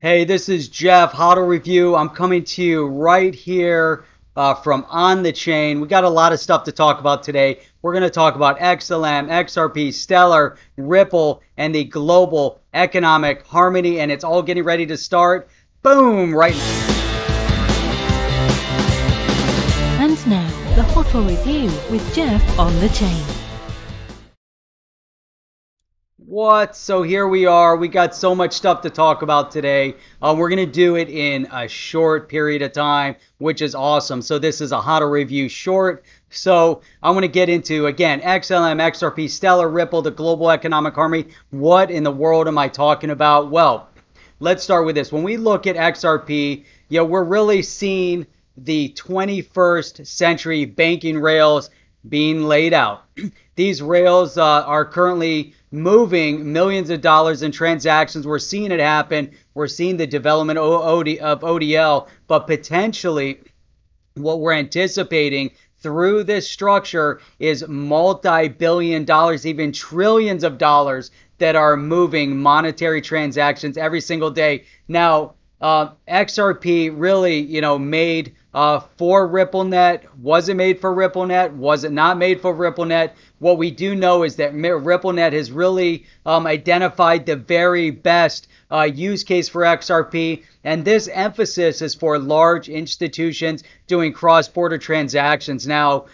Hey, this is Jeff, Hodl Review. I'm coming to you right here from On the Chain. We got a lot of stuff to talk about today. We're going to talk about XLM, XRP, Stellar, Ripple, and the global economic harmony, and it's all getting ready to start. Boom! Right now. And now, the Hodl Review with Jeff on the Chain. What? So here we are. We got so much stuff to talk about today. We're going to do it in a short period of time, which is awesome. So this is a Hodl Review short. So I want to get into, again, XLM, XRP, Stellar, Ripple, the global economic harmony. What in the world am I talking about? Well, let's start with this. When we look at XRP, we're really seeing the 21st century banking rails being laid out. These rails are currently moving millions of dollars in transactions. We're seeing it happen. We're seeing the development of ODL, but potentially what we're anticipating through this structure is multi-billion dollars, even trillions of dollars that are moving monetary transactions every single day. Now, XRP really, made for RippleNet. Was it made for RippleNet? Was it not made for RippleNet? What we do know is that RippleNet has really identified the very best use case for XRP, and this emphasis is for large institutions doing cross-border transactions. Now,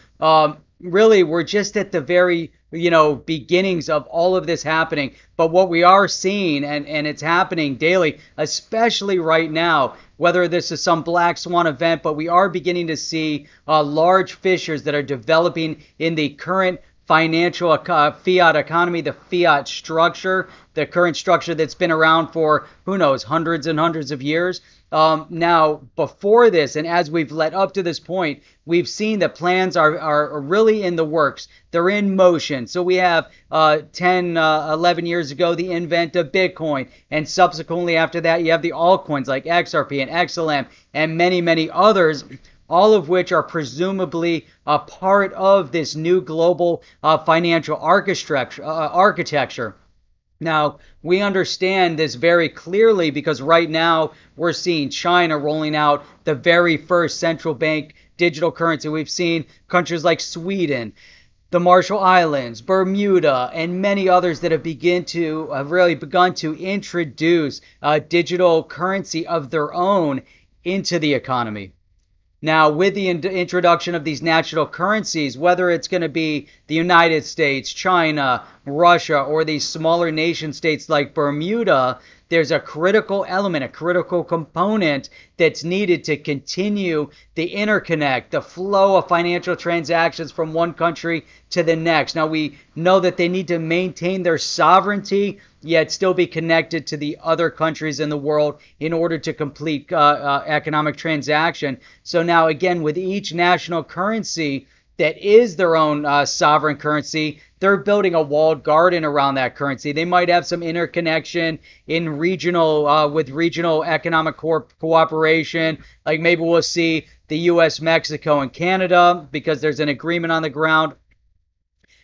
really, we're just at the very beginnings of all of this happening. But what we are seeing, and it's happening daily, especially right now, whether this is some black swan event, but we are beginning to see large fissures that are developing in the current financial fiat economy, the fiat structure, the current structure that's been around for, who knows, hundreds and hundreds of years. Now, before this, and as we've led up to this point, we've seen that plans are really in the works. They're in motion. So we have 10, 11 years ago, the invent of Bitcoin. And subsequently after that, you have the altcoins like XRP and XLM and many, many others, all of which are presumably a part of this new global financial architecture. Now, we understand this very clearly because right now we're seeing China rolling out the very first central bank digital currency. We've seen countries like Sweden, the Marshall Islands, Bermuda, and many others that have really begun to introduce digital currency of their own into the economy. Now, with the introduction of these national currencies, whether it's going to be the United States, China, Russia, or these smaller nation states like Bermuda, there's a critical element, a critical component that's needed to continue the interconnect, the flow of financial transactions from one country to the next. Now, we know that they need to maintain their sovereignty, yet still be connected to the other countries in the world in order to complete economic transaction. So now, again, with each national currency that is their own sovereign currency, they're building a walled garden around that currency. They might have some interconnection in with regional economic cooperation. Like maybe we'll see the U.S., Mexico, and Canada because there's an agreement on the ground.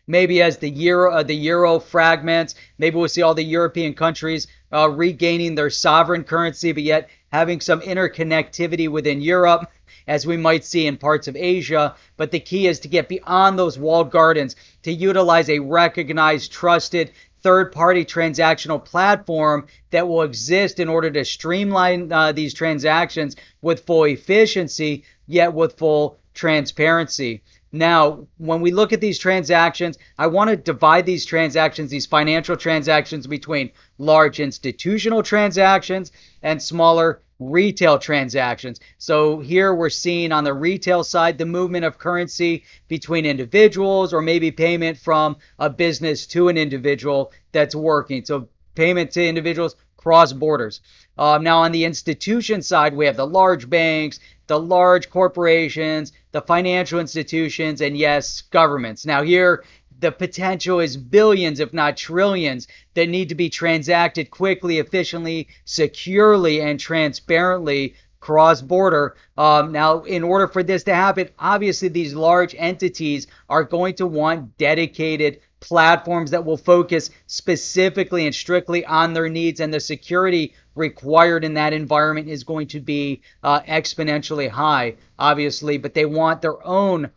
Maybe as the euro fragments, maybe we'll see all the European countries regaining their sovereign currency, but yet having some interconnectivity within Europe, as we might see in parts of Asia. But the key is to get beyond those walled gardens, to utilize a recognized, trusted, third-party transactional platform that will exist in order to streamline these transactions with full efficiency, yet with full transparency. Now, when we look at these transactions, I want to divide these transactions, these financial transactions, between large institutional transactions and smaller retail transactions. So here we're seeing on the retail side the movement of currency between individuals, or maybe payment from a business to an individual that's working. So payment to individuals cross borders. Now on the institution side, we have the large banks, the large corporations, the financial institutions, and yes, governments. Now here, the potential is billions, if not trillions, that need to be transacted quickly, efficiently, securely, and transparently cross-border. Now, in order for this to happen, obviously these large entities are going to want dedicated platforms that will focus specifically and strictly on their needs and the security required in that environment is going to be exponentially high, obviously, but they want their own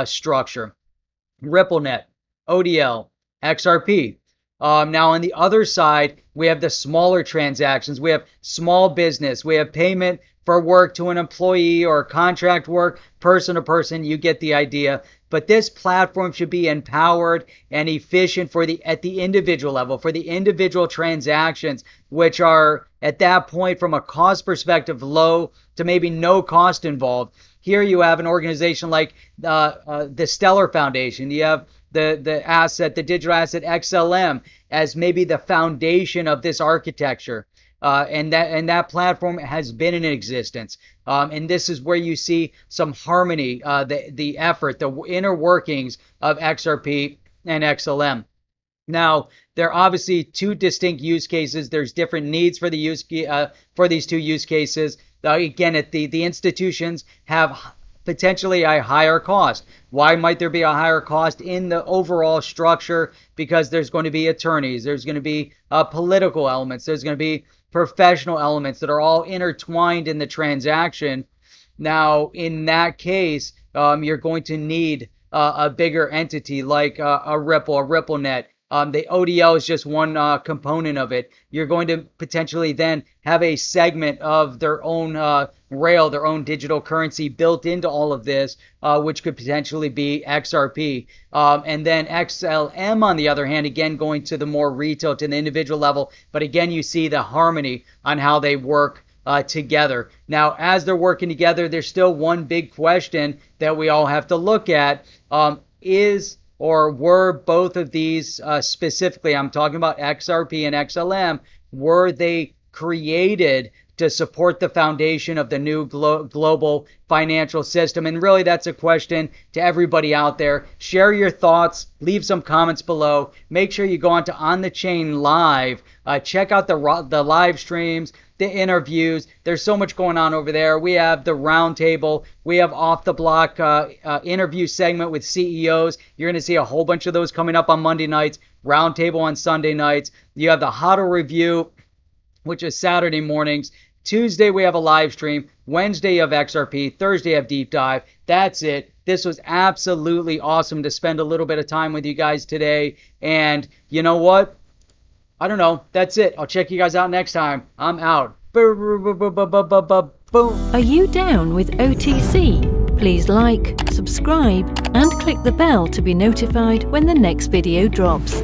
structure. RippleNet, ODL, XRP. Now on the other side, we have the smaller transactions. We have small business. We have payment for work to an employee or contract work, person to person. You get the idea. But this platform should be empowered and efficient at the individual level, for the individual transactions, which are at that point from a cost perspective low to maybe no cost involved. Here you have an organization like the Stellar Foundation. You have the digital asset XLM as maybe the foundation of this architecture. And that platform has been in existence. And this is where you see some harmony, the effort, the inner workings of XRP and XLM. Now, there are obviously two distinct use cases. There's different needs for these two use cases. Again, the institutions have potentially a higher cost. Why might there be a higher cost in the overall structure? Because there's going to be attorneys, there's going to be political elements, there's going to be professional elements that are all intertwined in the transaction. Now, in that case, you're going to need a bigger entity like a Ripple, a RippleNet. The ODL is just one component of it. You're going to potentially then have a segment of their own rail, their own digital currency built into all of this, which could potentially be XRP. And then XLM, on the other hand, again, going to the more retail, to the individual level. But again, you see the harmony on how they work together. Now, as they're working together, there's still one big question that we all have to look at. Were both of these, specifically, I'm talking about XRP and XLM, were they created to support the foundation of the new global financial system? And really, that's a question to everybody out there. Share your thoughts. Leave some comments below. Make sure you go on to On The Chain Live. Check out the live streams, the interviews. There's so much going on over there. We have the roundtable. We have off the block interview segment with CEOs. You're going to see a whole bunch of those coming up on Monday nights. Roundtable on Sunday nights. You have the HODL review, which is Saturday mornings. Tuesday, we have a live stream. Wednesday, you have XRP. Thursday, you have Deep Dive. That's it. This was absolutely awesome to spend a little bit of time with you guys today. And you know what? I don't know. That's it. I'll check you guys out next time. I'm out. Boom. Are you down with OTC? Please like, subscribe, and click the bell to be notified when the next video drops.